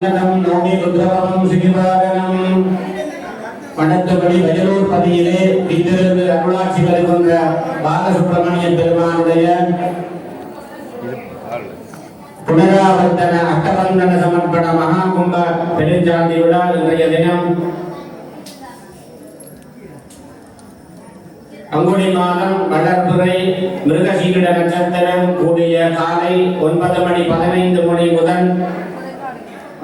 Know me ருத்ரவம் சிகிவாகனம் மணத்தபடி Vayalur பதியிலே இங்கிருந்து அருளாட்சி வருகின்ற பாலசுப்பிரமணிய பெருமானுடைய புனராவர்த்தன அட்டபந்தன சமர்ப்பண மகாகும்ப பெருஞ்சாந்தி விழா இன்றைய தினம் அங்குடி மாதம் வளர்ப்புரை மிருகசீரிட நட்சத்திரம் கூடிய காலை 9:15 முதல்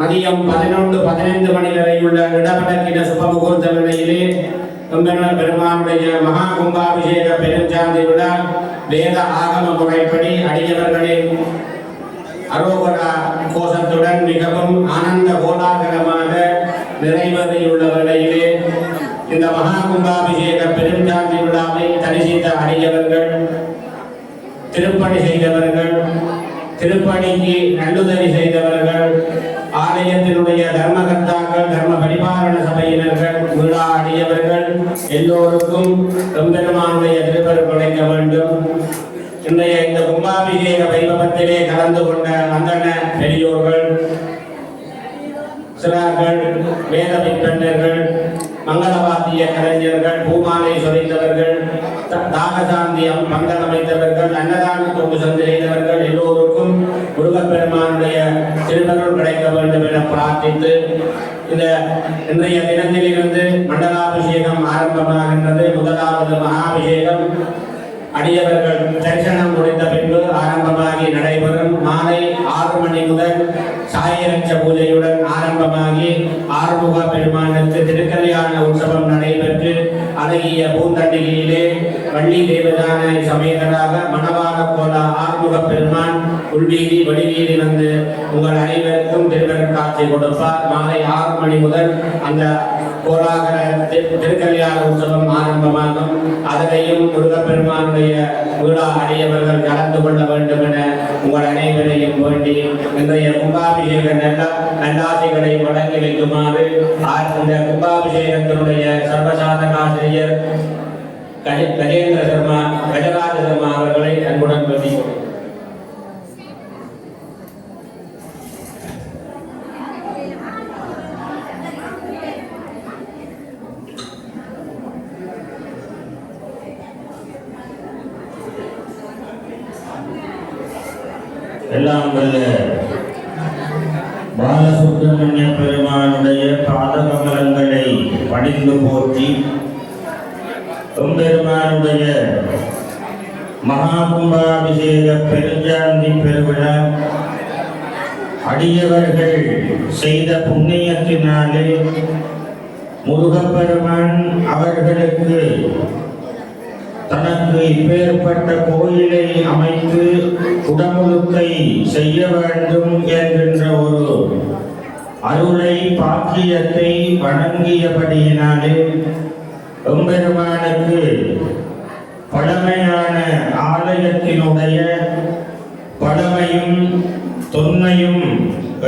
மதியம் 11:15 மணி வரை உள்ள இடமடக்கின சுபமுகூர்த்த வேளையிலே பெருமானுடைய மகா கும்பாபிஷேக பெருஞ்சாந்தி விழா வேத ஆகம முறைப்படி அடியவர்களின் அரோகரா கோஷத்துடன் மிகவும் ஆனந்த கோலாகலமாக நிறைவேறியுள்ள வேளையிலே இந்த மகா கும்பாபிஷேக பெருஞ்சாந்தி விழாவை தரிசித்த அடியவர்கள், திருப்பணி செய்தவர்கள், திருப்பணிக்கு நல்லுதவி செய்தவர்கள், ஆலயத்தினுடைய தர்மகர்த்தாக்கள், தர்ம பரிபாலன சபையினர்கள், விழா அடியவர்கள் எல்லோருக்கும் பெருமானுடைய திருப்பெருள் கிடைக்க வேண்டும். இன்றைய இந்த கும்பாபிஷேக வைபவத்திலே கலந்து கொண்ட அந்தன பெரியோர்கள், சிறார்கள், வேத விற்பனர்கள், மங்களவாத்திய கலைஞர்கள், பூமாலை சொரிந்தவர்கள், தாகசாந்தியம் பந்தல் அமைத்தவர்கள், அன்னதான தொண்டு செய்தவர்கள் எல்லோருக்கும் முருகப்பெருமானுடைய திருவருள் கிடைக்க வேண்டும் என பிரார்த்தித்து இன்றைய தினத்திலிருந்து மண்டலாபிஷேகம் ஆரம்பமாகின்றது. முதலாவது மகாபிஷேகம் அடியவர்கள் தரிசனம் முடித்த பின்பு ஆரம்பமாகி நடைபெறும். மாலை 6 மணி முதல் சாயரட்ச பூஜையுடன் ஆரம்பமாகி ஆறுமுக பெருமானுக்கு திருக்கல்யாண உற்சவம் நடைபெற்று அழகிய பூந்தண்டிகையிலே வள்ளி தேவதான சமேதராக மணவாள கோல ஆறுமுக பெருமான் உள்வீதி வெளிவீதி வந்து உங்கள் அனைவருக்கும் திருவருட்காட்சி கொடுப்பார். மாலை 6 மணி முதல் அந்த கோலாகல திருக்கல்யாண உற்சவம் ஆரம்பமாகும். அதனையும் முருகப்பெருமானுடைய விழா அடையவர்கள் கலந்து கொள்ள வேண்டும் என உங்கள் அனைவரையும் வேண்டி இன்றைய கும்பாபிஷேக நல்லாசிகளை வழங்கி வைக்குமாறு இந்த கும்பாபிஷேகத்தினுடைய சர்வசாதகாசிரியர் கஜேந்திர சர்மா, கஜராஜ சர்மா அவர்களை அன்புடன் வேண்டிக் எல்லாம் வல்ல பாலசுப்பிரமணிய பெருமானுடைய பாதகமலங்களை பணிந்து போற்றி பெருமானுடைய மகா கும்பாபிஷேக பெருஞ்சாந்தி பெருவிழா அடியவர்கள் செய்த புண்ணியத்தினாலே முருகப்பெருமான் அவர்களுக்கு தனக்கு இப்பேற்பட்ட கோயிலை அமைத்து குடமுழுக்கை செய்ய வேண்டும் என்கின்ற ஒரு அருளை பாக்கியத்தை வழங்கியபடியினாலே எம்பெருமானுக்கு பழமையான ஆலயத்தினுடைய பழமையும் தொன்மையும்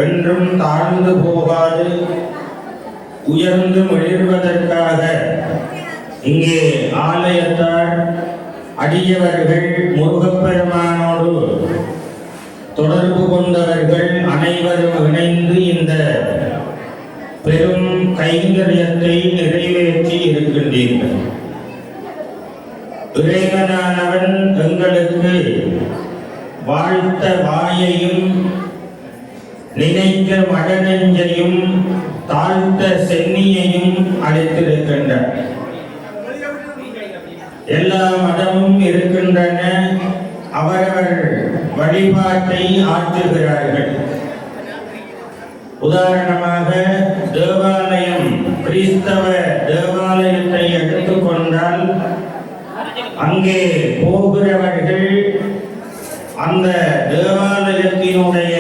என்றும் தாழ்ந்து போகாது உயர்ந்து மிளிர்வதற்காக இங்கே ஆலயத்தார் அடியவர்கள் முருகப்பெருமானோடு தொடர்பு கொண்டவர்கள் அனைவரும் இணைந்து இந்த பெரும் கைங்கரியத்தை நிறைவேற்றி இருக்கின்றீர்கள். இறைவனானவன் எங்களுக்கு வாழ்த்த வாயையும் நினைக்க மடநெஞ்சையும் தாழ்த்த சென்னியையும் அளித்திருக்கின்றார். எல்லா மதமும் இருக்கின்றன, அவரவர் வழிபாட்டை ஆற்றுகிறார்கள். உதாரணமாக தேவாலயம், கிறிஸ்தவ தேவாலயத்தை எடுத்துக்கொண்டால் அங்கே போகிறவர்கள் அந்த தேவாலயத்தினுடைய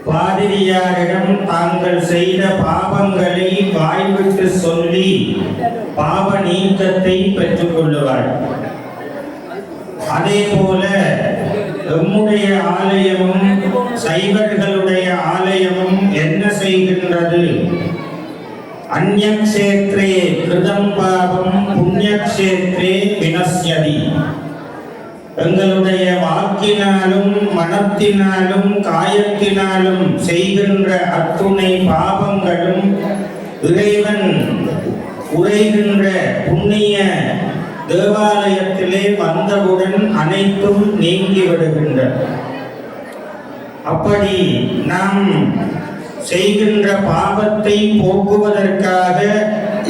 பாதிரியாரிடம் தாங்கள் செய்த பாவங்களை வாய்விட்டு சொல்லி பாவ நீக்கத்தை பெற்றுக் கொள்ளுவார். அதே போல நம்முடைய ஆலயமும் சைவர்களுடைய ஆலயமும் என்ன செய்கின்றது? அந்யக்ஷேத்ரே கிருதம் பாவம் புண்ணியக்ஷேத்ரே வினஸ்யதி. எங்களுடைய வாக்கினாலும் மனத்தினாலும் காயத்தினாலும் செய்கின்ற அத்துணை பாவங்களும் இறைவன் உரைகின்ற புண்ணிய தேவாலயத்திலே வந்தவுடன் அனைத்தும் நீங்கி விடுகின்றன. அப்படி நாம் செய்கின்ற பாவத்தை போக்குவதற்காக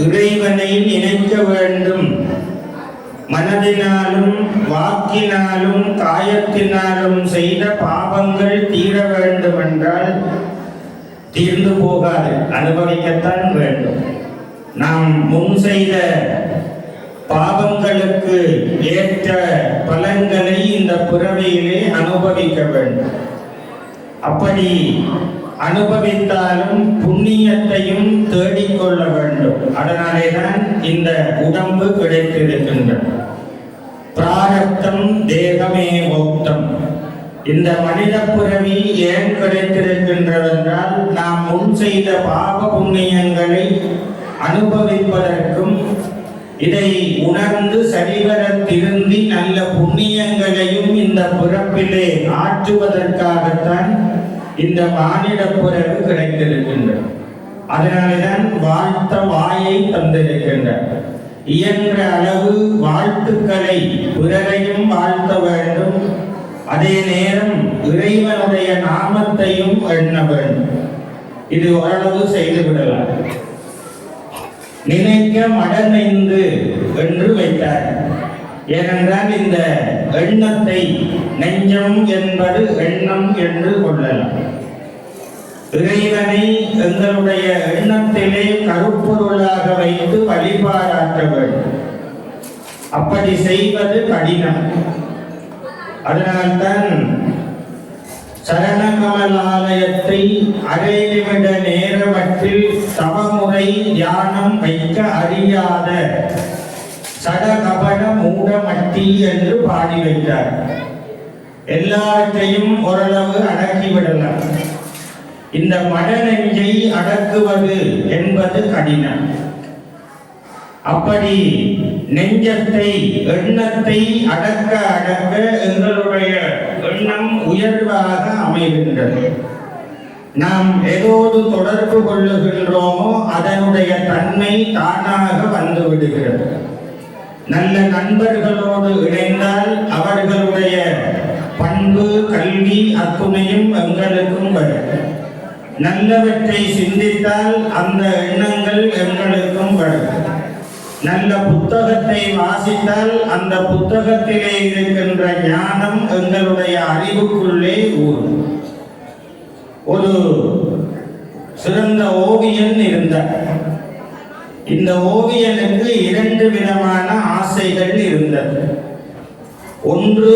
இறைவனை நினைக்க வேண்டும். மனதினாலும் வாக்கினாலும் காயத்தினாலும் செய்த பாவங்கள் தீர வேண்டும் என்றால் தீர்ந்து போகாது, அனுபவிக்கத்தான் வேண்டும். நாம் முன் செய்த பாவங்களுக்கு ஏற்ற பலன்களை இந்த பிறவியிலே அனுபவிக்க வேண்டும். அப்படி அனுபவித்தாலும் புண்ணியத்தையும் தேடிக்கொள்ள வேண்டும். அதனாலே தான் இந்த உடம்பு கிடைத்திருக்கின்றது. பிராரப்தம் தேகமே மோக்தம். இந்த மனித பிறவி ஏன் கிடைத்திருக்கின்றது என்றால் நாம் முன் செய்த பாவ புண்ணியங்களை அனுபவிப்பதற்கும் இதை உணர்ந்து சரிவர திருந்தி நல்ல புண்ணியங்களையும் இந்த பிறப்பிலே ஆற்றுவதற்காகத்தான் இந்த மானிட பிறகு கிடைத்திருக்கின்றது. அதனால்தான் வாழ்த்த வாயை தந்திருக்கின்றார். இயன்ற அளவு வாழ்த்துக்களை பிறரையும் வாழ்த்த வேண்டும். அதே நேரம் இறைவனுடைய நாமத்தையும் எண்ண வேண்டும். இது ஓரளவு செய்துவிடலாம். நினைக்க மடமைந்து என்று வைத்தார். ஏனென்றால் இந்த எண்ணத்தை நெஞ்சம் என்பது எண்ணம் என்று கொள்ளலாம். இறைவனை எங்களுடைய எண்ணத்திலே கருப்பொருளாக வைத்து வழிபாடாற்ற வேண்டும். அப்படி செய்வது கடினம். அதனால்தான் சரணகமலாலயத்தை அரை நிமிட நேரமற்றில் தவமுறை தியானம் வைக்க அறியாத சடகபட மூடமட்டி என்று பாடி வைத்தார். எல்லாவற்றையும் ஓரளவு அடக்கிவிடலாம். இந்த மனநெஞ்சை அடக்குவது என்பது கடினம். அப்படி நெஞ்சத்தை எண்ணத்தை அடக்க அடக்க எங்களுடைய எண்ணம் உயர்வாக அமைகின்றது. நாம் எதோடு தொடர்பு கொள்ளுகின்றோமோ அதனுடைய தன்மை தானாக வந்து விடுகிறது. நல்ல நண்பர்களோடு இணைந்தால் அவர்களுடைய பண்பு கல்வி அத்துணையும் எங்களுக்கும் வரும். நல்லவற்றை சிந்தித்தால் அந்த எண்ணங்கள் எங்களுக்கும் வரும். நல்ல புத்தகத்தை வாசித்தால் அந்த புத்தகத்திலே இருக்கின்ற ஞானம் எங்களுடைய அறிவுக்குள்ளே ஊறும். ஒரு சிறந்த ஓவியன் இருந்தார். இந்த ஓவியனுக்கு 2 விதமான ஆசைகள் இருந்தது. ஒன்று,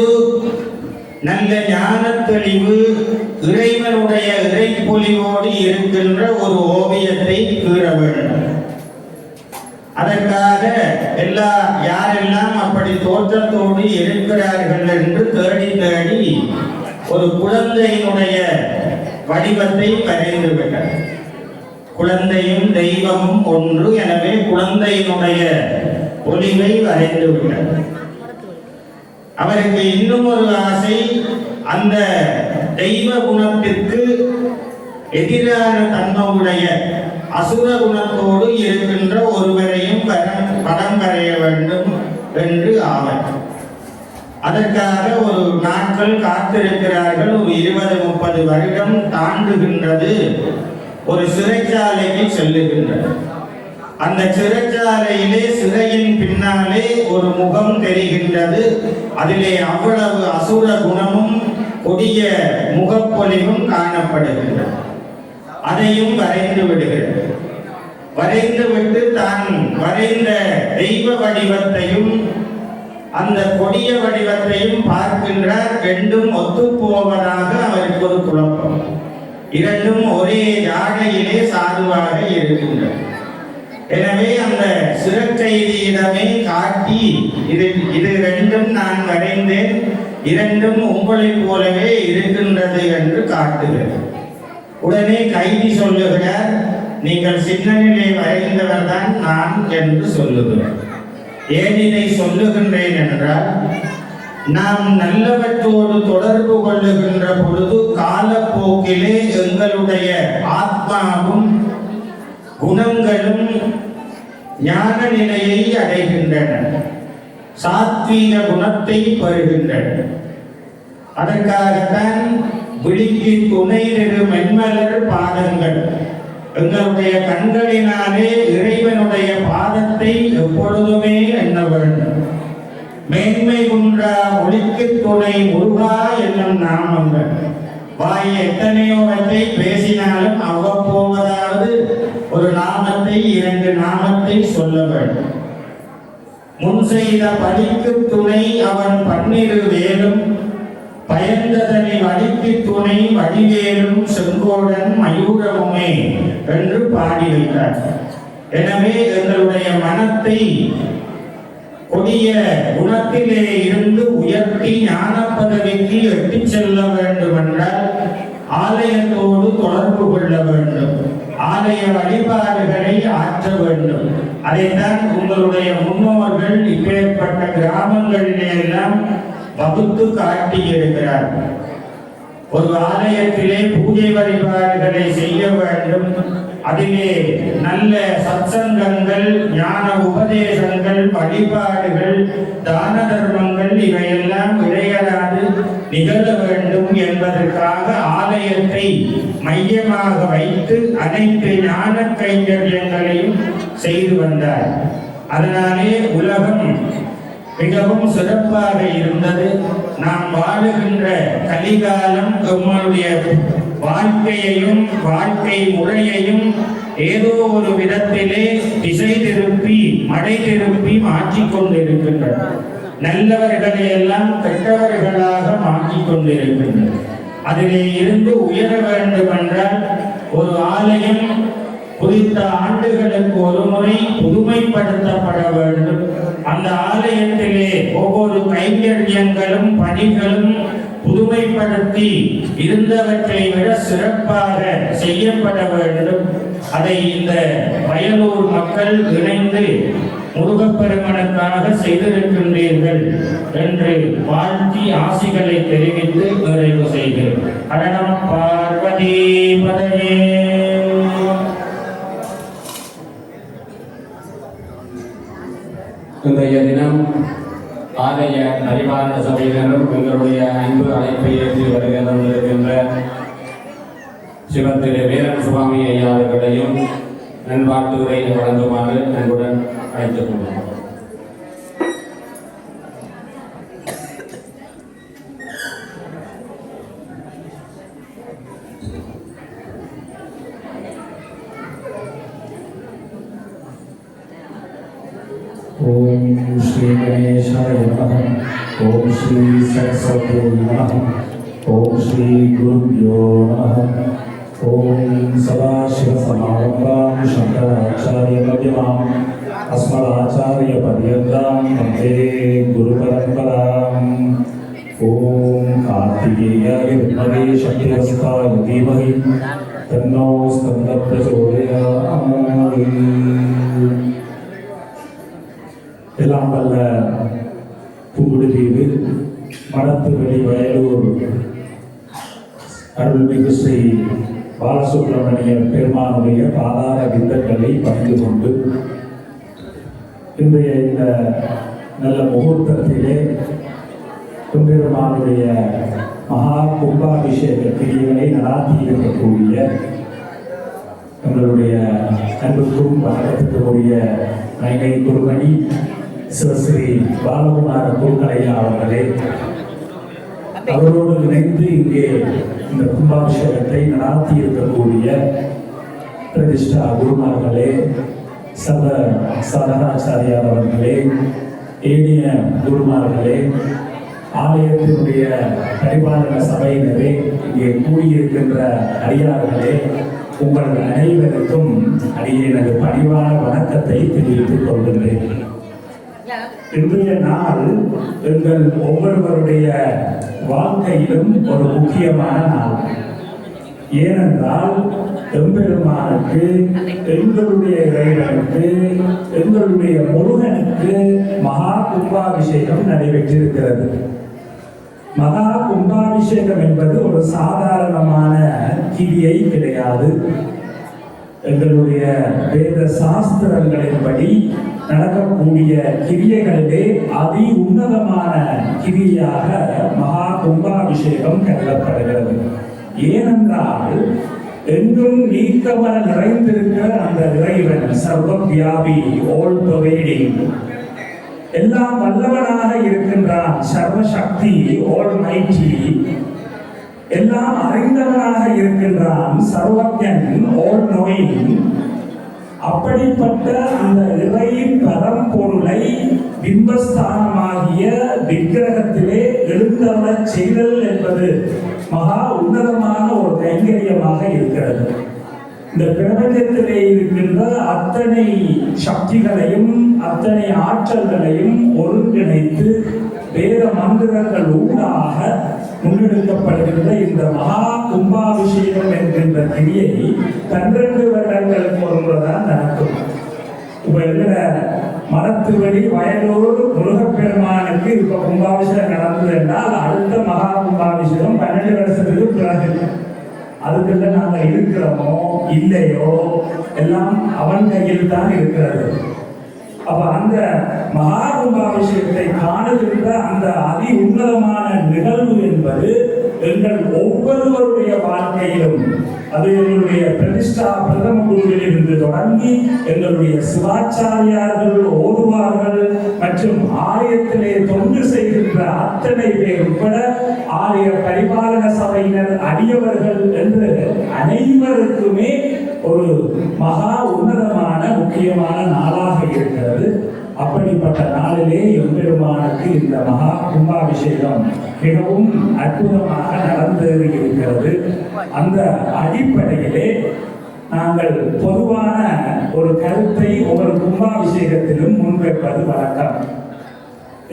நல்ல ஞான தெளிவு இறைவனுடைய இறைப்பொலிவோடு இருக்கின்ற ஒரு ஓவியத்தை கீற வேண்டும். அதற்காக யாரெல்லாம் அப்படி தோற்றத்தோடு இருக்கிறார்கள் என்று தேடி தேடி ஒரு குழந்தையினுடைய வடிவத்தை வரைந்து விட்டார். குழந்தையும் தெய்வமும் ஒன்று, எனவே குழந்தையினுடைய ஒளிவை வரைந்து விட்டார். அவருக்கு இன்னும் ஒரு ஆசை, அந்த தெய்வ குணத்திற்கு எதிரான தன்மையுடைய அசுர குணத்தோடு இருக்கின்ற ஒருவரையும் படம் வரைய வேண்டும் என்று ஆவர். அதற்காக ஒரு நாட்கள் காத்திருக்கிறார்கள். ஒரு 20-30 வருடம் தாண்டுகின்றது. ஒரு சிறைச்சாலைக்கு செல்லுகின்றது. அந்த சிறைச்சாலையிலே சிறையின் பின்னாலே ஒரு முகம் தெரிகின்றது. அதிலே அவ்வளவு அசுர குணமும் கொடிய முகப்பொலிவும் காணப்படுகின்றது. அதையும் வரைந்து விடுகிறது. வரைந்து விட்டு தான் வரைந்த தெய்வ வடிவத்தையும் அந்த கொடிய வடிவத்தையும் பார்க்கின்றார். 2ம் ஒத்து போவதாக அவருக்கு ஒரு குழப்பம். 2ம் ஒரே ஜாடையிலே சாதுவாக இருக்கின்றன. எனவே அந்த சிறைக்கைதியிடமே காட்டி இது 2ம் நான் வரைந்தேன், 2ம் உங்களைப் போலவே இருக்கின்றது என்று காட்டுகிறது. உடனே கைதி சொல்லுகிறார், நீங்கள் சின்னனிலே வரைந்தவர் தான் நான் என்று சொல்லுகிறார். ஏன் இதை சொல்லுகின்றேன் என்றால், நாம் நல்லவற்றோடு தொடர்பு கொள்ளுகின்ற பொழுது காலப்போக்கிலே எங்களுடைய ஆத்மாவும் குணங்களும் ஞான நிலையை அடைகின்றன, சாத்வீக குணத்தை பெறுகின்றன. அதற்காகத்தான் விழிக்கு துணை நிறு மென்மலர் பாதங்கள், எங்களுடைய கண்களினாலே இறைவனுடைய பாதத்தை எப்பொழுதுமே எண்ண வேண்டும். மேன்மை குன்றா ஒளிக்கு துணை முருகா என்னும் நாமங்கள். வாய் எத்தனையோவற்றை பேசினாலும் அவ்வப்போவதாவது ஒரு நாமத்தை, 2 நாமத்தை சொல்ல வேண்டும். முன் செய்த படிக்கு துணை அவன் 12 வேலும், பயந்ததனை வடிக்கு துணை வடிவேலும் செங்கோடன் மயூரமுமே என்று பாடி வைத்தார். எனவே எங்களுடைய மனத்தை கொடிய குணத்திலே இருந்து உயர்த்தி ஞான பதவிக்கு எட்டிச் செல்ல வேண்டும் என்றால் ஆலயத்தோடு தொடர்பு கொள்ள வேண்டும், ஆலய வழிபாடுகளை ஆற்ற வேண்டும். அதைத்தான் உங்களுடைய முன்னோர்கள் இப்பேற்பட்ட கிராமங்களிலே எல்லாம் வகுத்து காட்டியிருக்கிறார்கள். ஒரு ஆலயத்திலே பூஜை வழிபாடுகளை செய்ய வேண்டும். அதிலே நல்ல சத்சங்கங்கள், ஞான உபதேசங்கள், வழிபாடுகள், தான தர்மங்கள் இவையெல்லாம் இடையறாது நிகழ வேண்டும் என்பதற்காக ஆலயத்தை மையமாக வைத்து அனைத்து ஞான கைங்கரியங்களையும் செய்து வந்தார். அதனாலே உலகம் மிகவும் சிறப்பாக இருந்தது. நாம் வாழுகின்ற கலிகாலம் நம்முடைய வாழ்க்கையையும் வாழ்க்கை முறையையும் ஏதோ ஒரு விதத்திலே திசை திருப்பி மடை திருப்பி மாற்றிக் கொண்டிருக்கின்றன. நல்லவர்களை எல்லாம் கெட்டவர்களாக மாற்றிக் கொண்டிருக்கின்றன. அதிலே இருந்து உயர வேண்டும் என்றால் ஒரு ஆலயம் குறித்த ஆண்டுகளுக்கு ஒரு முறை புதுமைப்படுத்தப்பட வேண்டும். அந்த ஆலயத்திலே ஒவ்வொரு கைங்கரியங்களும் பணிகளும் புதுமைப்படுத்தி இருந்தவற்றை விட சிறப்பாக செய்யப்பட வேண்டும். அதை இந்த வயலூர் மக்கள் இணைந்து முருகப்பெருமனுக்காக செய்திருக்கின்றீர்கள் என்று வாழ்த்தி ஆசிகளை தெரிவித்து நிறைவு செய்கிறேன். அரணம் பார்வதி பதையே. இன்றைய தினம் ஆலய பரிபாலன சபையினரும் எங்களுடைய அன்பு அழைப்பை ஏற்றி வருகின்ற சிவத்திரு வீரன் சுவாமி ஐயா அவர்களையும் நண்பாட்டுரை வழங்குமாறு அன்புடன் அழைத்துக் கொள்கிறோம். ओम श्री गणेशाय नमः। ओम श्री सरस्वती नमः। ओम श्री गुरुभ्यो नमः। ओम सदाशिवसमारम्भां शंकराचार्यमध्यमाम् अस्मदाचार्यपर्यन्तां वन्दे गुरुपरम्पराम्। ओम कार्तिकेयाय विद्महे शक्तिवस्ताय धीमहि तन्नो स्कन्दः प्रचोदयात्। எல்லாம் வல்ல புங்குடுதீவு மடத்துவெளி வயலூர் அருள்மிகு ஸ்ரீ பாலசுப்ரமணிய பெருமானுடைய பாதார விந்தங்களை பணிந்து கொண்டு இன்றைய இந்த நல்ல முகூர்த்தத்திலே பெருமானுடைய மகா கும்பாபிஷேக கிரியைகளை நடாத்தி இருக்கக்கூடிய எங்களுடைய அன்புக்கும் வணக்கத்துக்குரிய நைகை குருமணி சிவஸ்ரீ பாலகுமார குருக்கலையா அவர்களே, அவரோடு இணைந்து இங்கே இந்த கும்பாபிஷேகத்தை நடாத்தி இருக்கக்கூடிய பிரதிஷ்டா குருமார்களே, சப சதராச்சாரியார் அவர்களே, ஏனிய குருமார்களே, ஆலயத்தினுடைய பரிபாலன சபையினரே, இங்கே கூடியிருக்கின்ற அடியார்களே, உங்கள் அனைவருக்கும் அடியேனது பணிவான வணக்கத்தை தெரிவித்துக் கொள்கிறேன். இன்றைய நாள் எங்கள் ஒவ்வொருவருடைய வாழ்க்கையிலும் ஒரு முக்கியமான நாள். ஏனென்றால் எம்பெருமானுக்கு, எங்களுடைய இறைவனுக்கு, எங்களுடைய முருகனுக்கு மகா கும்பாபிஷேகம் நடைபெற்றிருக்கிறது. மகா கும்பாபிஷேகம் என்பது ஒரு சாதாரணமான கிரியை கிடையாது. எங்களுடைய வேத சாஸ்திரங்களின்படி நடக்கக்கூடிய கிரியைகளிலே அதி உன்னதமான கிரியாக மகா கும்பாபிஷேகம் கருதப்படுகிறது. ஏனென்றால் எங்கும் நீக்கமர நிறைந்திருக்கிற அந்த இறைவன் சர்வ வியாபி, ஆல் பெர்வேடிங், எல்லாம் வல்லவனாக இருக்கின்றான், சர்வசக்தி, ஆல் மைட்டி, எல்லாம் அறிந்தவனாக இருக்கின்றான், சர்வஜன், ஆல் நோயிங். அப்படிப்பட்ட அந்த இறை பரம்பொருளை பிம்பஸ்தானமாகிய விக்கிரகத்திலே எழுந்தருளச் செய்தல் என்பது மகா உன்னதமான ஒரு கைங்கரியமாக இருக்கிறது. இந்த பிரபஞ்சத்திலே இருக்கின்ற அத்தனை சக்திகளையும் அத்தனை ஆற்றல்களையும் ஒருங்கிணைத்து வேத மந்திரங்கள் ஊடாக முன்னெடுக்கப்படுகின்ற இந்த மகா கும்பாபிஷேகம் என்கின்ற கிரியை 12 வருடங்களுக்கு ஒரு முறைதான் நடக்கும். இப்ப இருக்கிற மரத்துவடி வயலூர் முருகப்பெருமானுக்கு இப்ப கும்பாபிஷேகம் நடந்தது என்றால் அடுத்த மகா கும்பாபிஷேகம் 12 வருஷத்துக்கு பிறகு. அதுக்குள்ள நாங்க இருக்கிறோமோ இல்லையோ எல்லாம் அவன் கையில் தான் இருக்கிறது. அப்ப அந்த மகா கும்பாபிஷேகத்தை காணுகின்ற அந்த அதி உன்னதமான நிகழ்வு என்பது எங்கள் ஒவ்வொருவருடைய வாழ்க்கையிலும், அது எங்களுடைய பிரதிஷ்டா பிரதம குருவிலிருந்து தொடங்கி எங்களுடைய சிவாச்சாரியார்கள், ஓதுவார்கள் மற்றும் ஆலயத்திலே தொண்டு செய்கின்ற அத்தனை பேர் உட்பட ஆலய பரிபாலன சபையினர், அடியவர்கள் என்று அனைவருக்குமே ஒரு மகா உன்னதமான முக்கியமான நாளாக இருக்கிறது. அப்படிப்பட்ட நாளிலே எம்பெருமானுக்கு இந்த மகா கும்பாபிஷேகம் மிகவும் அற்புதமாக நடந்தேறி இருக்கிறது. அந்த அடிப்படையிலே நாங்கள் பொதுவான ஒரு கருத்தை ஒவ்வொரு கும்பாபிஷேகத்திலும் முன்வைப்பது வழக்கம்.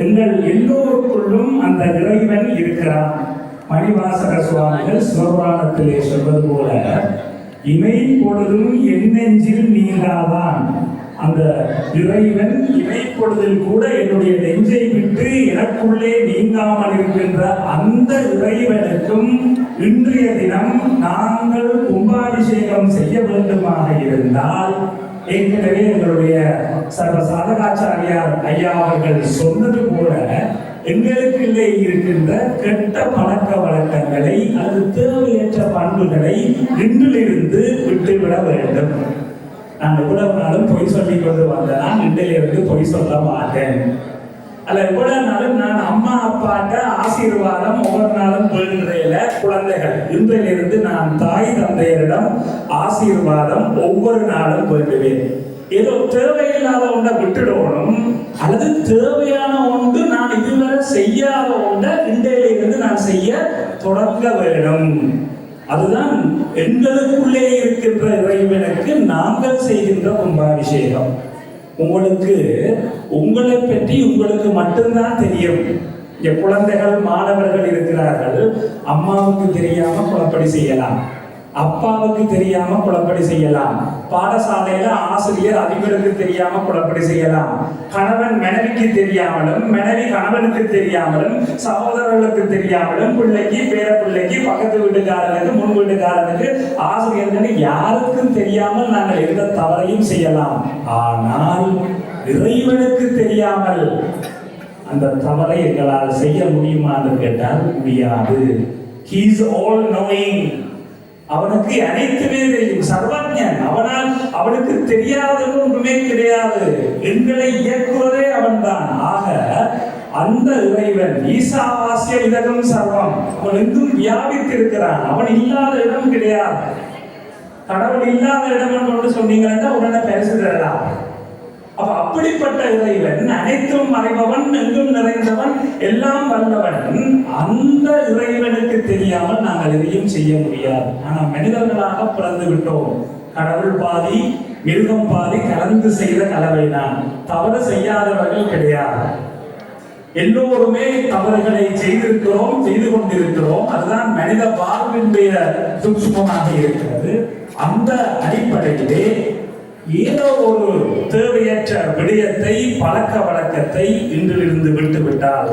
எங்கள் எல்லோருக்குள்ளும் அந்த இறைவன் இருக்கிறான். மணிவாசக சுவாமிகள் சிவபுராணத்திலே சொல்வது போல, இமை பொழுதும் என் நெஞ்சில் நீங்காதான். அந்த இறைவன் இமை பொழுதில் கூட என்னுடைய நெஞ்சை விட்டு எனக்குள்ளே நீங்காமல் இருக்கின்ற அந்த இறைவனுக்கும் இன்றைய தினம் நாங்கள் கும்பாபிஷேகம் செய்ய வேண்டுமாக இருந்தால், ஏற்கனவே எங்களுடைய சர்வ சாதகாச்சாரியார் ஐயா அவர்கள் சொன்னது போல, எங்களுக்குள்ளே இருக்கின்ற கெட்ட பழக்க வழக்கங்களை, அது தேவையற்ற பண்புகளை இன்றிலிருந்து விட்டுவிட வேண்டும். நான் எவ்வளவு நாளும் பொய் சொல்லிக் கொண்டு வந்தேன், நான் இன்றிலிருந்து பொய் சொல்ல மாட்டேன். அல்ல எவ்வளவு நாளும் நான் அம்மா அப்பாட்ட ஆசீர்வாதம் ஒவ்வொரு நாளும் வேண்டுறேல குழந்தைகள், இன்றிலிருந்து நான் தாய் தந்தையரிடம் ஆசீர்வாதம் ஒவ்வொரு நாளும் வேண்டுவேன். ஏதோ தேவையில்லாத ஒன்றை விட்டுடணும், அல்லது தேவையான ஒன்று நான் இதுவரை செய்யாத ஒன்றை இன்றையிலிருந்து நான் செய்ய தொடங்க வேண்டும். அதுதான் எங்களுக்குள்ளே இருக்கின்ற இறைவனுக்கு நாங்கள் செய்கின்ற கும்பாபிஷேகம். உங்களுக்கு உங்களை பற்றி உங்களுக்கு மட்டும்தான் தெரியும். இங்க குழந்தைகள், மாணவர்கள் இருக்கிறார்கள். அம்மாவுக்கு தெரியாம குழப்படி செய்யலாம், அப்பாவுக்கு தெரியாம குழப்படி செய்யலாம், பாடசாலையில ஆசிரியர் அதிபருக்கு தெரியாம குழப்படி செய்யலாம், கணவன் மனைவிக்கு தெரியாமலும், மனைவி கணவனுக்கு தெரியாமலும், சகோதரர்களுக்கு தெரியாமலும், பிள்ளைக்கு, பேர பிள்ளைக்கு, பக்கத்து வீட்டுக்காரனுக்கு, முன் வீட்டுக்காரனுக்கு, ஆசிரியர்களுக்கு யாருக்கும் தெரியாமல் நாங்கள் எந்த தவறையும் செய்யலாம். ஆனால் இறைவனுக்கு தெரியாமல் அந்த தவறை எங்களால் செய்ய முடியுமா என்று கேட்டால் முடியாது. He is all knowing. அவனுக்கு அனைத்துமே தெரியும், சர்வஜன். அவனுக்கு தெரியாத ஒன்றுமே கிடையாது. எங்களை இயக்குவதே அவன்தான். ஆக அந்த இறைவன் ஈசாவாசிய விதகம் சர்வம், அவன் எங்கும் வியாபித்திருக்கிறான். அவன் இல்லாத இடம் கிடையாது. கடவுள் இல்லாத இடம் என்று சொன்னீங்கன்னா உடனே பேசுகிறதா? அப்ப அப்படிப்பட்ட இறைவன், அனைத்தும் மறைபவன், எங்கும் நிறைந்தவன், எல்லாம் வல்லவன். அந்த இறைவனுக்கு தெரியாமல் நாங்கள் எதையும் செய்ய முடியாது. ஆனால் மனிதர்களாக பிறந்து விட்டோம். கடவுள் பாதி மிருகம் பாதி கலந்து செய்த கலவை தான். தவறு செய்யாதவர்கள் கிடையாது. எல்லோருமே தவறுகளை செய்திருக்கிறோம், செய்து கொண்டிருக்கிறோம். அதுதான் மனித வாழ்வினுடைய சூட்சுமமாக இருக்கிறது. அந்த அடிப்படையிலே ஏதோ ஒரு தேவையற்ற விடயத்தை, பழக்க வழக்கத்தை இன்றிலிருந்து விட்டுவிட்டால்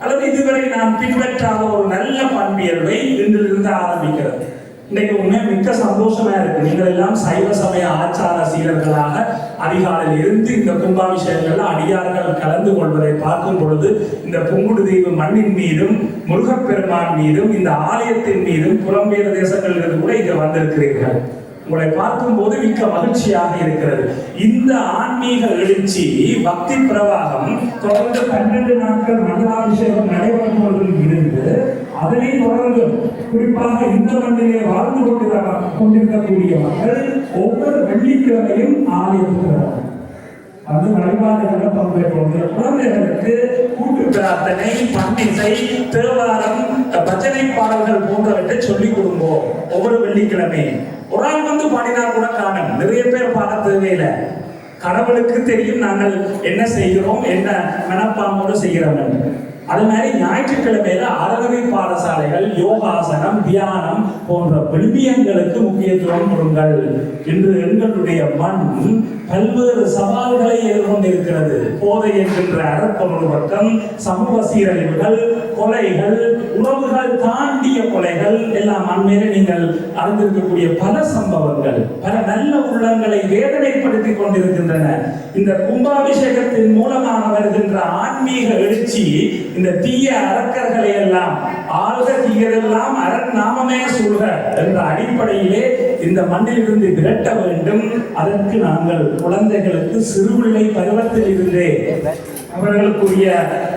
அல்லது இதுவரை நாம் பின்பற்றாத ஒரு நல்ல பண்பியல்பை இன்றிலிருந்து ஆரம்பிக்கிறது. இன்னைக்கு உண்மை மிக்க சந்தோஷமா இருக்கு. நீங்கள் எல்லாம் சைவ சமய ஆச்சார சீலர்களாக அதிகாலையில் இருந்து இந்த கும்பாபிஷேகங்கள்ல அடியார்கள் கலந்து கொள்வதை பார்க்கும் பொழுது இந்த புங்குடுதீவு மண்ணின் மீதும் முருகப்பெருமான் மீதும் இந்த ஆலயத்தின் மீதும் புலம்பெயர் தேசங்களிலிருந்து கூட இங்க வந்திருக்கிறீர்கள். உங்களை பார்க்கும் போது மிக்க மகிழ்ச்சியாக இருக்கிறது. இந்த ஆன்மீக எழுச்சி பக்தி பிரவாகம் தொடர்ந்து 12 நாட்கள் மண்டலாபிஷேகம் நடைபெறும் போதில் இருந்து அதனை தொடர்ந்து குறிப்பாக இந்த மண்ணிலே வாழ்ந்து கொண்டிருக்கக்கூடிய மக்கள் ஒவ்வொரு வெள்ளிக்கிழமையும் ஆலயத்துக்கு அந்த வழிபாடுகளை பங்கேற்று குழந்தைகளுக்கு கூட்டு பிரார்த்தனை, பண்டிகை, தேவாரம், பஜனை பாடல்கள் போன்றவற்றை சொல்லிக் கொடுப்போம். ஒவ்வொரு வெள்ளிக்கிழமை ஒரு ஆள் வந்து பாடினா கூட காணும், நிறைய பேர் பாட தேவையில்லை. கடவுளுக்கு தெரியும் நாங்கள் என்ன செய்கிறோம், என்ன மனப்பாம்போடு செய்கிறோம். அது மாதிரி ஞாயிற்றுக்கிழமையில அறநெறி பாடசாலைகள், யோகாசனம், தியானம் போன்ற விழுமியங்களுக்கு முக்கியத்துவம் கொடுங்கள். இன்று எங்களுடைய மண் பல்வேறு சவால்களை எதிர்கொண்டிருக்கிறது. போதை என்கின்ற அரப்பொரு பக்கம், சமூக சீரழிவுகள், கொலைகள், உறவுகள் தாண்டிய கொலைகள் எல்லாம் அண்மையில நீங்கள் அறிந்திருக்கக்கூடிய பல சம்பவங்கள் பல நல்ல உள்ளங்களை வேதனைப்படுத்திக் கொண்டிருக்கின்றன. இந்த கும்பாபிஷேகத்தின் மூலமாக வருகின்ற ஆன்மீக எழுச்சி இந்த தீய அரக்கர்களை எல்லாம் ஆழ்க தீயதெல்லாம் அரண் நாமமே சூழ்க என்ற அடிப்படையிலே இந்த மண்ணிலிருந்து விரட்ட வேண்டும். அதற்கு நாங்கள் குழந்தைகளுக்கு சிறுபிள்ளை பருவத்தில் இருந்தே அவர்களுக்குரிய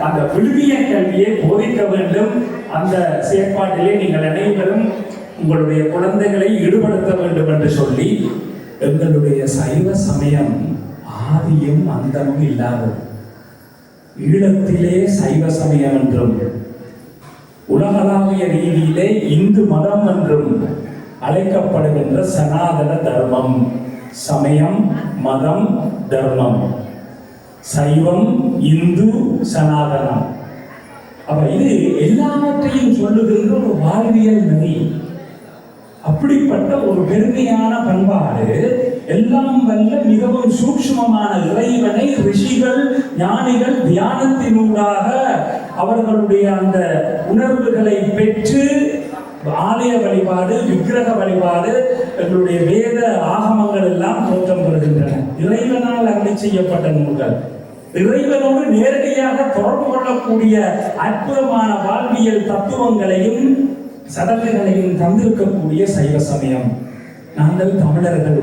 அந்த விழுமிய கல்வியை போதிக்க வேண்டும். அந்த செயற்பாட்டிலே நீங்கள் அனைவரும் உங்களுடைய குழந்தைகளை ஈடுபடுத்த வேண்டும் என்று சொல்லி எங்களுடைய சைவ சமயம் ஆதியும் அந்தமும் இல்லாதது. ஈழத்திலே சைவ சமயம் என்றும் உலகளாவிய ரீதியிலே இந்து மதம் என்றும் அழைக்கப்படுகின்ற சனாதன தர்மம், சமயம், மதம், தர்மம், சைவம், இந்து, சனாதனம். அப்ப இது எல்லாவற்றையும் சொல்லுகின்ற ஒரு வாழ்வியல் நெறி. அப்படிப்பட்ட ஒரு பெருமையான பண்பாடு எல்லாம் வல்ல மிகவும் சூக்ஷ்மமான இறைவனை ரிஷிகள், ஞானிகள் தியானத்தினூடாக அவர்களுடைய அந்த உணர்வுகளை பெற்று ஆலய வழிபாடு, விக்கிரக வழிபாடு, எங்களுடைய வேத ஆகமங்கள் எல்லாம் தோற்றம் பெறுகின்றன. இறைவனால் அருளி செய்யப்பட்ட நூல்கள், இறைவனோடு நேரடியாக தொடர்பு கொள்ளக்கூடிய அற்புதமான வாழ்வியல் தத்துவங்களையும் சடங்குகளையும் தந்திருக்கக்கூடிய சைவ சமயம். நாங்கள் தமிழர்கள்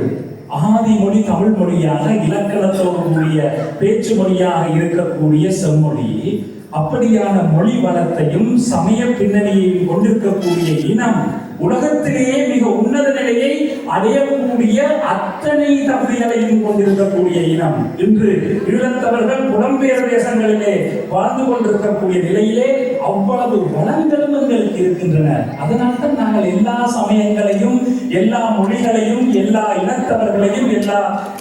ஆதி மொழி தமிழ் மொழியாக இலக்கணத்தோடு கூடிய பேச்சு மொழியாக இருக்கக்கூடிய செம்மொழி, அப்படியான மொழி வளத்தையும் சமய பின்னணியையும் கொண்டிருக்கக்கூடிய இனம், உலகத்திலேயே மிக உன்னத நிலையை அடையக்கூடிய அத்தனை தகுதிகளையும் கொண்டிருக்கக்கூடிய இனம். இன்று ஈழத்தவர்கள் புலம்பெயர் தேசங்களிலே வாழ்ந்து கொண்டிருக்கக்கூடிய நிலையிலே அவ்வளவு வளங்களும் எங்களுக்கு இருக்கின்றன. அதனால்தான் நாங்கள் எல்லா சமயங்களையும், எல்லா மொழிகளையும், எல்லா இனத்தவர்களையும்,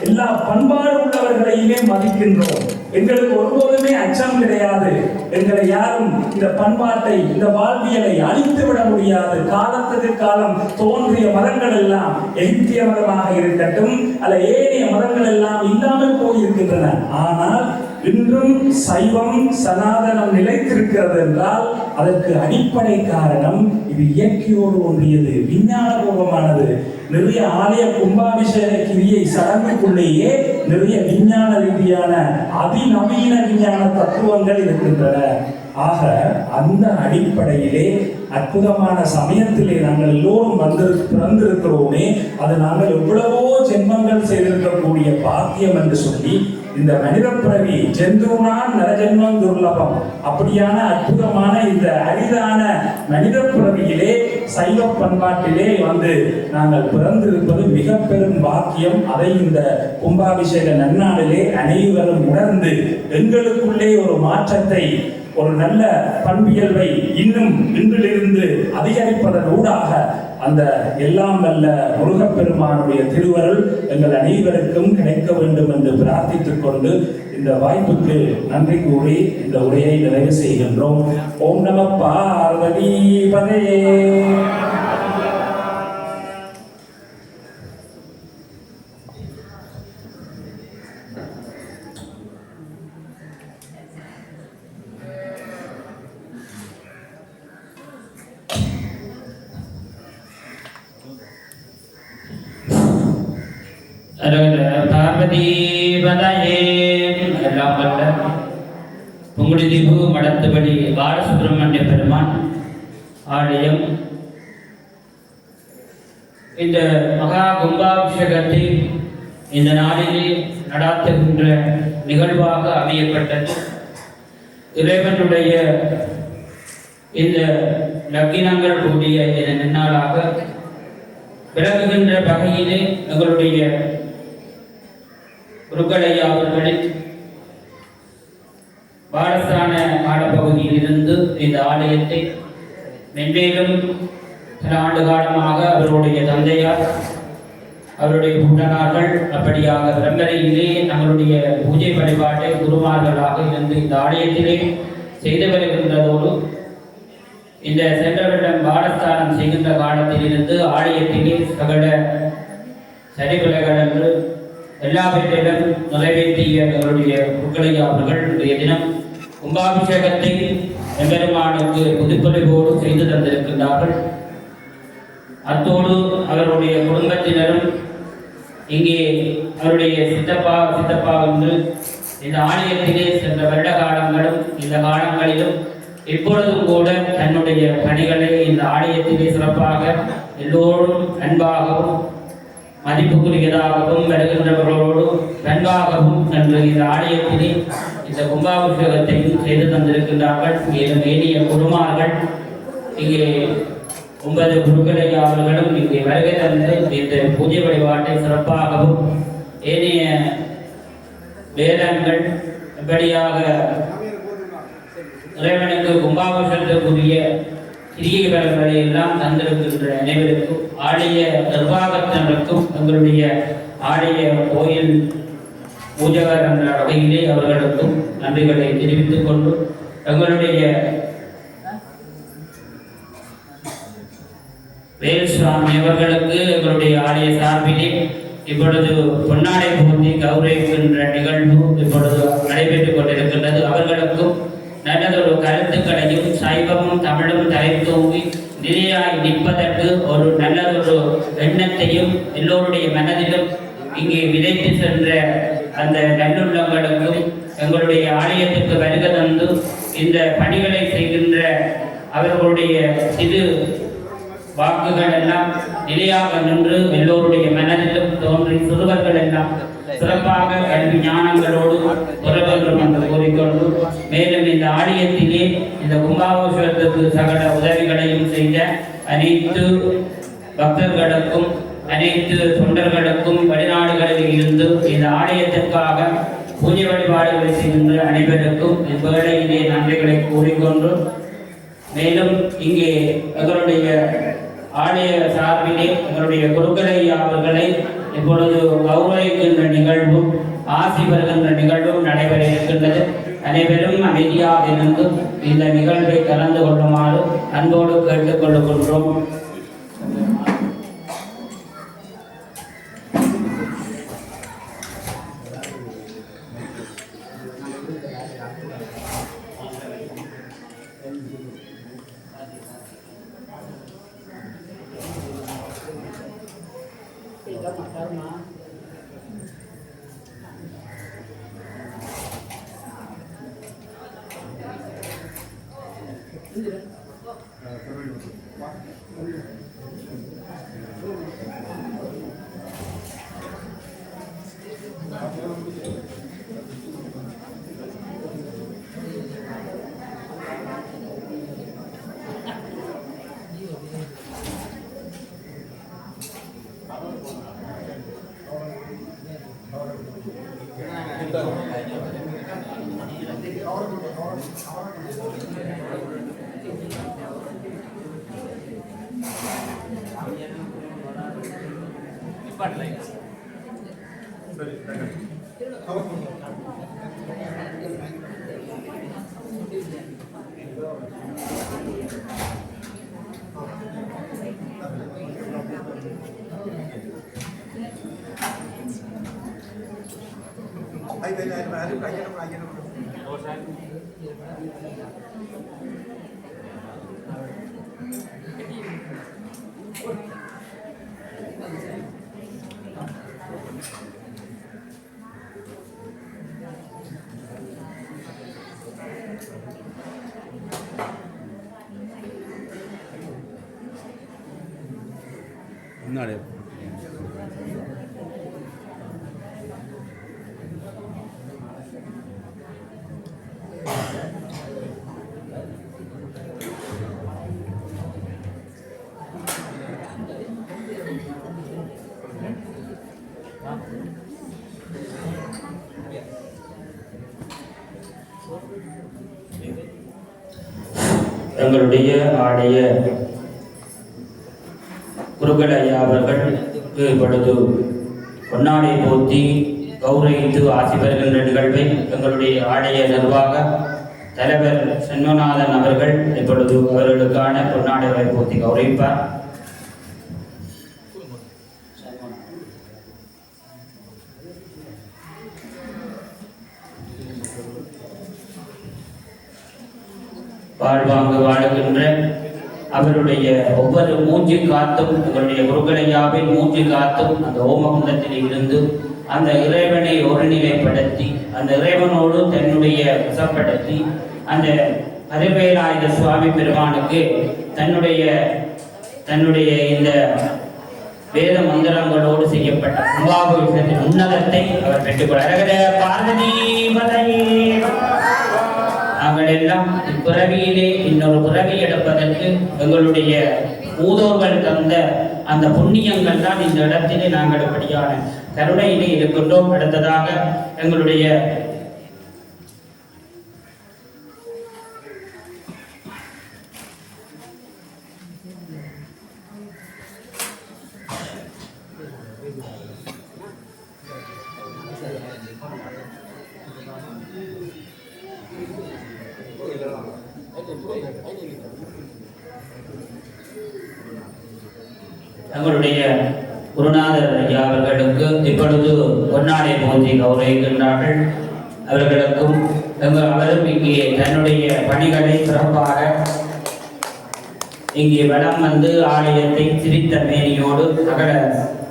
எல்லா பண்பாடு உள்ளவர்களையுமே மதிக்கின்றோம். எங்களுக்கு ஒருபோதுமே அச்சம் கிடையாது. எங்களை யாரும் இந்த பண்பாட்டை, இந்த வாழ்வியலை அழித்து விட முடியாது. காலத்துக்கு காலம் தோன்றிய மதங்கள் எல்லாம் எகிப்திய மதமாக இருக்கட்டும் அல்ல ஏனைய மதங்கள் எல்லாம் இல்லாமல் போயிருக்கின்றன. ஆனால் இன்றும் சைவம், சனாதனம் நிலைத்திருக்கிறது என்றால் அதற்கு அடிப்படை காரணம் இது இயற்கையோடு ஒன்றியது, விஞ்ஞானபூர்வமானது. நிறைய ஆலய கும்பாபிஷேக கிரியை சடங்குக்குள்ளேயே நிறைய விஞ்ஞான ரீதியான அதிநவீன விஞ்ஞான தத்துவங்கள் இருக்கின்றன. ஆக அந்த அடிப்படையிலே அற்புதமான சமயத்திலே நாங்கள் எல்லோரும் பிறந்திருக்கிறோமே, அது நாங்கள் எவ்வளவோ ஜென்மங்கள் செய்திருக்கக்கூடிய பாக்கியம் என்று சொல்லி இந்த மனித பிறவி ஜெந்துனான் நரஜென்மம் துர்லபம் அப்படியான அற்புதமான இந்த அரிதான மனித பிறவியிலே சைவ பண்பாட்டிலே வந்து நாங்கள் பிறந்திருப்பது மிக பெரும் பாக்கியம். அதை இந்த கும்பாபிஷேக நன்னாளிலே அனைவரும் உணர்ந்து எங்களுக்குள்ளே ஒரு மாற்றத்தை, ஒரு நல்ல பண்பியல்பை இன்னும் இன்றிலிருந்து அதிகரிப்பதன் ஊடாக அந்த எல்லாம் வல்ல முருகப்பெருமானுடைய திருவருள் எங்கள் அனைவருக்கும் கிடைக்க வேண்டும் என்று பிரார்த்தித்துக் கொண்டு இந்த வாய்ப்புக்கு நன்றி கூறி இந்த உரையை நிறைவு செய்கின்றோம். ஓம் நம பார்வதி பதையே. பார்வதி பதையே எல்லாம் வல்ல புங்குடுதீவு மடத்துபடி பாலசுப்பிரமணிய பெருமான் ஆலயம் இந்த மகா கும்பாபிஷேகத்தை இந்த நாளிலே நடாத்துகின்ற நிகழ்வாக அமையப்பட்டது. இறைவனுடைய இந்த லக்கினங்கள் கூடிய இந்த நன்னாளாக விளங்குகின்ற வகையிலே எங்களுடைய குருக்களையா அவர்களின் பாலஸ்தான காலப்பகுதியில் இருந்து இந்த ஆலயத்தை மென்மேலும் சில ஆண்டு காலமாக அவருடைய தந்தையார் அவருடைய கூட்டனார்கள் அப்படியாக பிரம்மரையிலே நம்மளுடைய பூஜை வழிபாட்டை குருமார்களாக இருந்து இந்த ஆலயத்திலே செய்து வருகின்றதோடு இந்த சென்ற வருடம் பாலஸ்தானம் செய்கின்ற காலத்திலிருந்து ஆலயத்திலே சகல சரிவிலைகள் என்று எல்லாவற்றிலும் நிறைவேற்றிய எங்களுடைய குருக்களையா அவர்கள் இன்றைய தினம் கும்பாபிஷேகத்தை எம்பெருமானுக்கு புதுப்பொலிவோடு செய்து தந்திருக்கின்றார்கள். அத்தோடு அவருடைய குடும்பத்தினரும் இங்கே அவருடைய சித்தப்பா என்று இந்த ஆலயத்திலே சென்ற வருட காலங்களும் இந்த காலங்களிலும் இப்பொழுதும் கூட தன்னுடைய பணிகளை இந்த ஆலயத்திலே சிறப்பாக எல்லோரும் அன்பாகவும் மதிப்புக்குரியதாகவும் வருகின்றவர்களோடு அன்பாகவும் என்று இந்த ஆலயத்திலே இந்த கும்பாபிஷேகத்தையும் செய்து தந்திருக்கின்றார்கள். மேலும் ஏனைய குருமார்கள் இங்கே 9 குருக்களையா அவர்களும் இங்கே வருகை தந்து இந்த பூஜை வழிபாட்டை சிறப்பாகவும் ஏனைய வேதங்கள் எப்படியாக இறைவனுக்கு கும்பாபிஷேகத்துக்குரிய கிரியைகளை எல்லாம் தந்திருக்கின்ற அனைவருக்கும் ஆலய நிர்வாகத்தினருக்கும் எங்களுடைய ஆலய கோயில் பூஜகர் என்ற வகையிலே அவர்களுக்கும் நன்றிகளை தெரிவித்துக் கொண்டு எங்களுடைய வேல்சுவாமி அவர்களுக்கு எங்களுடைய ஆலய சார்பிலே இப்பொழுது பொன்னாடை போட்டி கௌரவிக்கின்ற நிகழ்வு இப்பொழுது நடைபெற்றுக் கொண்டிருக்கின்றது. அவர்களுக்கும் நல்லதொரு கருத்துக்களையும் சைவமும் தமிழும் தலைத்தூங்கி நிலையாய் நிற்பதற்கு ஒரு நல்லதொரு எண்ணத்தையும் எல்லோருடைய மனதிலும் இங்கே விதைத்து சென்ற அந்த நல்லுள்ளங்களுக்கும் எங்களுடைய ஆலயத்துக்கு வருகை தந்து இந்த பணிகளை செய்கின்ற அவர்களுடைய சிறு வாக்குகள் எல்லாம் நிலையாக நின்று எல்லோருடைய மனதிலும் தோன்றி சிறுவர்கள் எல்லாம் சிறப்பாக கல்வி ஞானங்களோடு உறவுகளும் என்று கூறிக்கொண்டு மேலும் இந்த ஆலயத்திலே இந்த கும்பாபிஷேகத்துக்கு சகல உதவிகளையும் செய்த அனைத்து பக்தர்களுக்கும் அனைத்து தொண்டர்களுக்கும் வெளிநாடுகளில் இருந்து இந்த ஆலயத்திற்காக பூஜை வழிபாடுகளை செய்கின்ற அனைவருக்கும் இவ்வேளையிலே நன்றிகளை கூறிக்கொண்டு மேலும் இங்கே எங்களுடைய ஆலய சார்பிலே எங்களுடைய குருக்களையா அவர்களை இப்பொழுது கௌரவிக்கின்ற நிகழ்வும் ஆசி வருகின்ற நிகழ்வும் நடைபெற இருக்கின்றது. அனைவரும் அமைதியாக இருந்து இந்த நிகழ்வை கலந்து கொள்ளுமாறு அன்போடு கேட்டுக்கொள்ளுகின்றோம். Thank you. எங்களுடைய ஆடைய குருக்கள் ஐயா அவர்கள் இப்பொழுது பொன்னாடை போத்தி கௌரவித்து ஆசி பெறுகின்ற நிகழ்வை எங்களுடைய ஆடைய நிர்வாக தலைவர் சென்வநாதன் அவர்கள் இப்பொழுது அவர்களுக்கான பொன்னாடைகளை போத்தி கௌரவிப்பார். வாழ்வாங்கு வாழுகின்ற அவருடைய ஒவ்வொரு மூச்சு காத்தும் எங்களுடைய குருக்களையாவின் மூச்சு காத்தும் அந்த ஓமகுண்டத்தில் இருந்து அந்த இறைவனை ஒருநிலைப்படுத்தி அந்த இறைவனோடு தன்னுடைய வசப்படுத்தி அந்த கருவேலாயுத சுவாமி பெருமானுக்கு தன்னுடைய இந்த வேத மந்திரங்களோடு செய்யப்பட்ட கும்பாபிஷேகத்தின் உன்னதத்தை அவர் பெற்றுக்கொள்ளார். பார்வதி நாங்கள் எல்லாம் இப்பிறவியிலே இன்னொரு பிறவி எடுப்பதற்கு எங்களுடைய மூதோர்கள் தந்த அந்த புண்ணியங்கள் தான் இந்த இடத்திலே நாங்கள் இப்படியான கருணையிலே இருக்கின்றோம். அடுத்ததாக எங்களுடைய எங்களுடைய குருநாதர் ஐயா அவர்களுக்கு இப்பொழுது பொன்னாடை போற்றி கௌரவிக்கின்றார்கள். அவர்களுக்கும் அவரும் இங்கே தன்னுடைய பணிகளை சிறப்பாக இங்கே வலம் வந்து ஆலயத்தை சிரித்த மேனியோடு சகல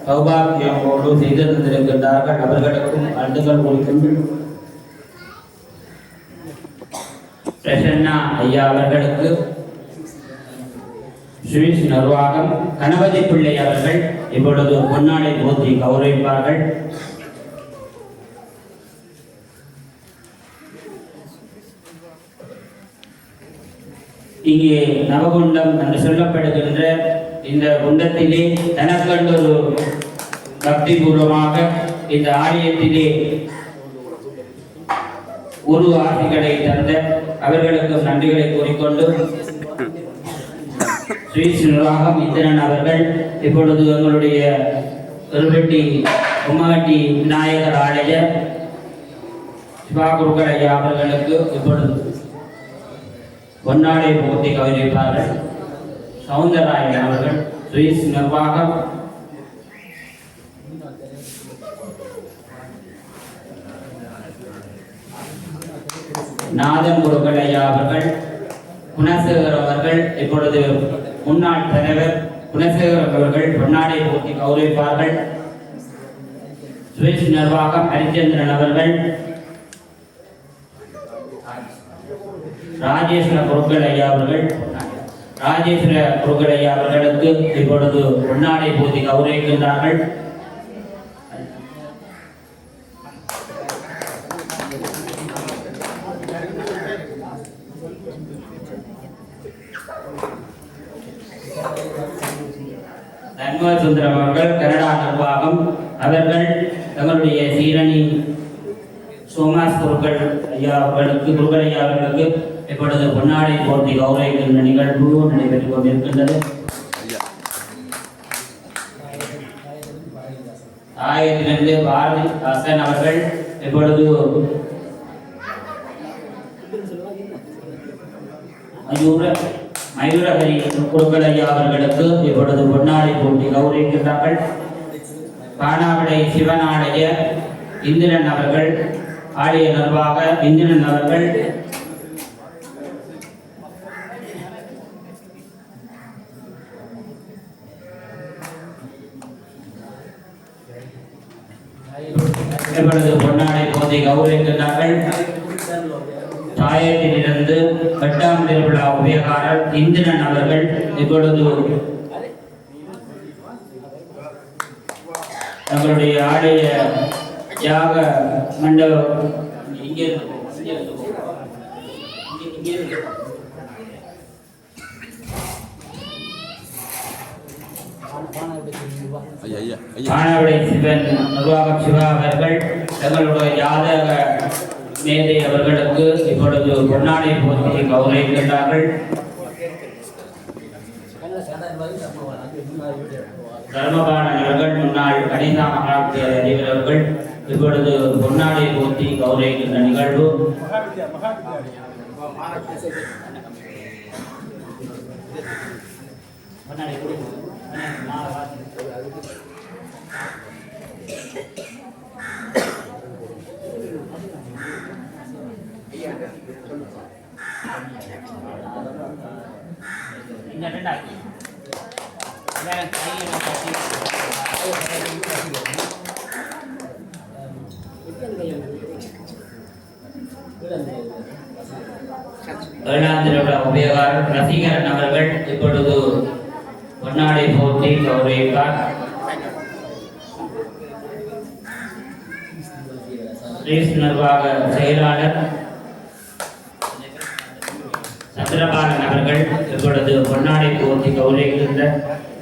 சௌபாகியமோடு செய்து தந்திருக்கின்றார்கள். அவர்களுக்கும் வாழ்த்துக்கள் கொடுக்கின்றோம். பிரசன்னா ஐயா அவர்களுக்கு சுவிஸ் நிர்வாகம் கணபதி பிள்ளை அவர்கள் இப்பொழுது பொன்னாடை போற்றி கௌரவிப்பார்கள். இங்கே நவகுண்டம் என்று சொல்லப்படுகின்ற இந்த குண்டத்திலே தனக்கொண்டொரு பக்தி பூர்வமாக இந்த ஆலயத்திலே குரு ஆசிகளை தந்த அவர்களுக்கும் நன்றிகளை கூறிக்கொண்டு சுவிஸ் நிர்வாகம் இந்திரன் அவர்கள் இப்பொழுது எங்களுடைய திருவெட்டி உம்மகட்டி விநாயகர் ஆலய சிவாகுருக்கள் ஐயா அவர்களுக்கு இப்பொழுது பொன்னாடை போட்டி கௌரவிப்பார்கள். சவுந்தரராயன் அவர்கள் சுவிஸ் நிர்வாகம் நாதன் குருக்கள் ஐயா அவர்கள் குணசேகர் அவர்கள் இப்பொழுது முன்னாள் தலைவர் குணசேகர் அவர்கள் பொன்னாடை போட்டி கௌரவிப்பார்கள். சுவிஸ் நிர்வாகம் ஹரிச்சந்திரன் அவர்கள் ராஜேஸ்வர குருக்கள் ஐயா அவர்களுக்கு இப்பொழுது பொன்னாடை போட்டி கௌரவிக்கின்றார்கள். சுந்தரம் அவர்கள் கனடா நிர்வாகம் அவர்கள் தங்களுடைய சீரணி சோமாஸ் குருக்கள் ஐயா அவர்களுக்கு இப்பொழுது பொன்னாடை போட்டி கௌரவிக்கின்ற நிகழ்வு நடைபெற்றுக் கொண்டிருக்கின்றது. ஆயிரத்திலிருந்து பாரதி ஹசன் அவர்கள் இப்பொழுது மயூரஹரி குருக்கள் ஐயா அவர்களுக்கு இப்பொழுது பொன்னாடை போட்டி கௌரவிக்கின்றார்கள். பானாவடை சிவனாலய இந்திரன் அவர்கள் ஆலய நிர்வாக இந்திரன் அவர்கள் இப்பொழுது பொன்னாடை போட்டி கௌரவிக்கின்றார்கள். தாயத்திலிருந்து 8ஆம் திருவிழா உபயகாரர் இந்திரன் அவர்கள் இப்பொழுது தங்களுடைய ஆலய யாக மண்டபம் இங்கே இருக்கு மாணவடை சிவன் நிர்வாகம் சிவா அவர்கள் தங்களுடைய ஜாதக மேதை அவர்களுக்கு இப்பொழுது பொன்னாடை போட்டி கௌரவிக்கின்றார்கள். தர்மபாலன் அவர்கள் முன்னாள் கணிதா மகாவித்தியாலய அதிபர் அவர்கள் இப்பொழுது பொன்னாடை போட்டி கௌரவிக்கின்ற நிகழ்வு. வேளாந்திரோட உபயோகர் ரசிகரன் அவர்கள் இப்பொழுது பொன்னாடை போட்டி கௌரவிப்பார். ரேஸ் நிர்வாக செயலாளர் சந்திரபாலன் அவர்கள் இப்பொழுது பொன்னாடை போட்டி கௌரவிக்கின்ற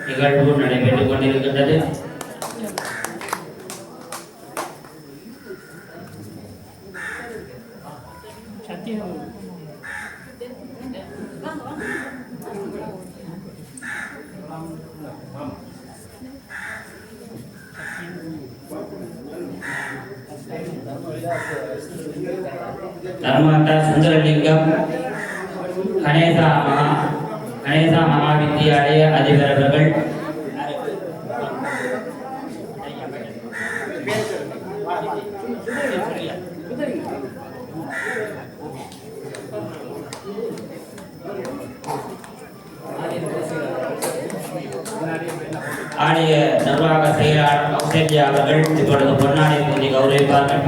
நிகழ்வு நடைபெற்றுக் கொண்டிருக்கின்றது. தர்மகர்த்தா சுந்தரலிங்கம் கணேசா மகாவித்தியாலய அதிபர் அவர்கள் ஆலய நிர்வாக செயலாளர் கௌசல்யா அவர்கள் இப்பொழுது பொன்னாடை போட்டி கௌரவிப்பார்கள்.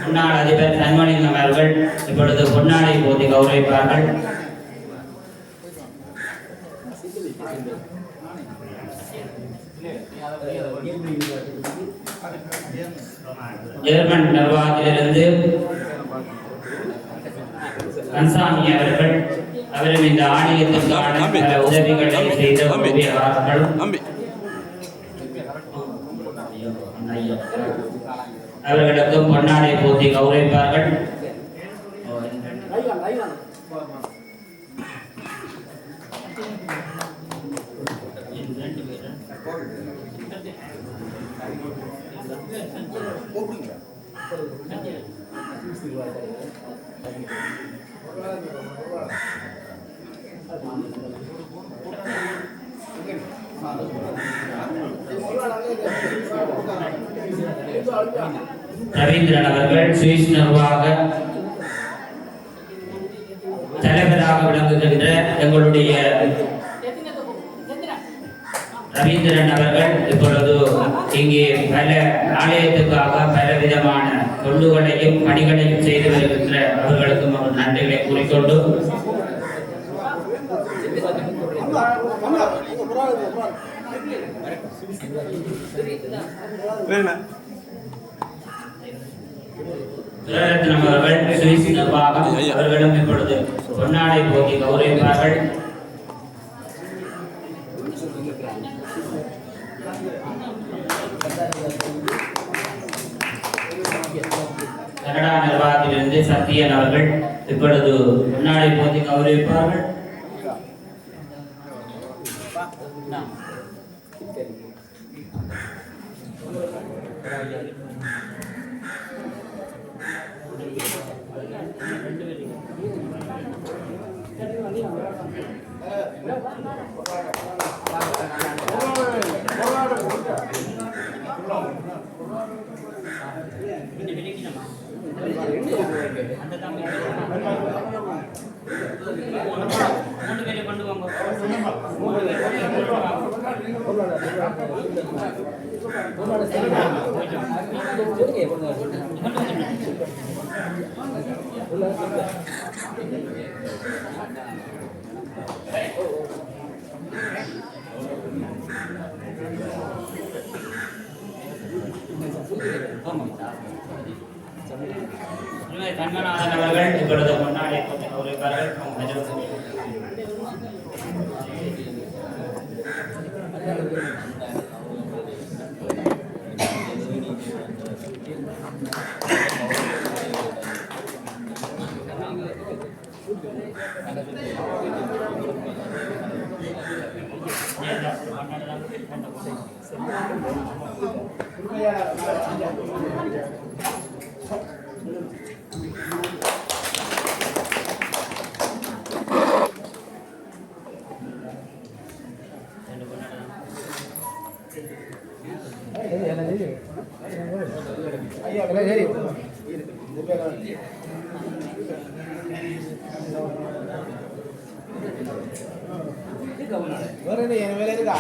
முன்னாள் அதிபர் சண்முகலிங்கம் அவர்கள் இப்பொழுது பொன்னாடை போட்டி கௌரவிப்பார்கள். ஜெர்மன் நிர்வாகத்திலிருந்து கன்சாமி அவர்கள் அவரும் இந்த ஆணையத்திற்கான பல உதவிகளை செய்த உதவியாளர்கள் அவர்களுக்கும் பொன்னாடை போட்டி கௌரவிப்பார்கள். ரவீந்திரன் அவர்கள் சுவிஸ் நிர்வாக தலைவராக விளங்குகின்ற எங்களுடைய ரவீந்திரன் அவர்கள் இப்பொழுது இங்கே பல ஆலயத்துக்காக பல விதமான தொண்டுகளையும் பணிகளையும் செய்து வருகின்ற அவர்களுக்கும் அவர் நன்றிகளை கூறிக்கொண்டு ரத்னம் அவர்கள் சுவிஸ் நிர்வாகம் அவர்களும் இப்பொழுது பொன்னாடை போட்டி கௌரவிப்பார்கள். கனடா நிர்வாகத்திலிருந்து சத்தியன் அவர்கள் இப்பொழுது பொன்னாடை போட்டி கௌரவிப்பார்கள். கண்மநாதன் அவர்கள் இப்பொழுது முன்னாடி கௌரவிப்பார்கள். வேலை இருக்கா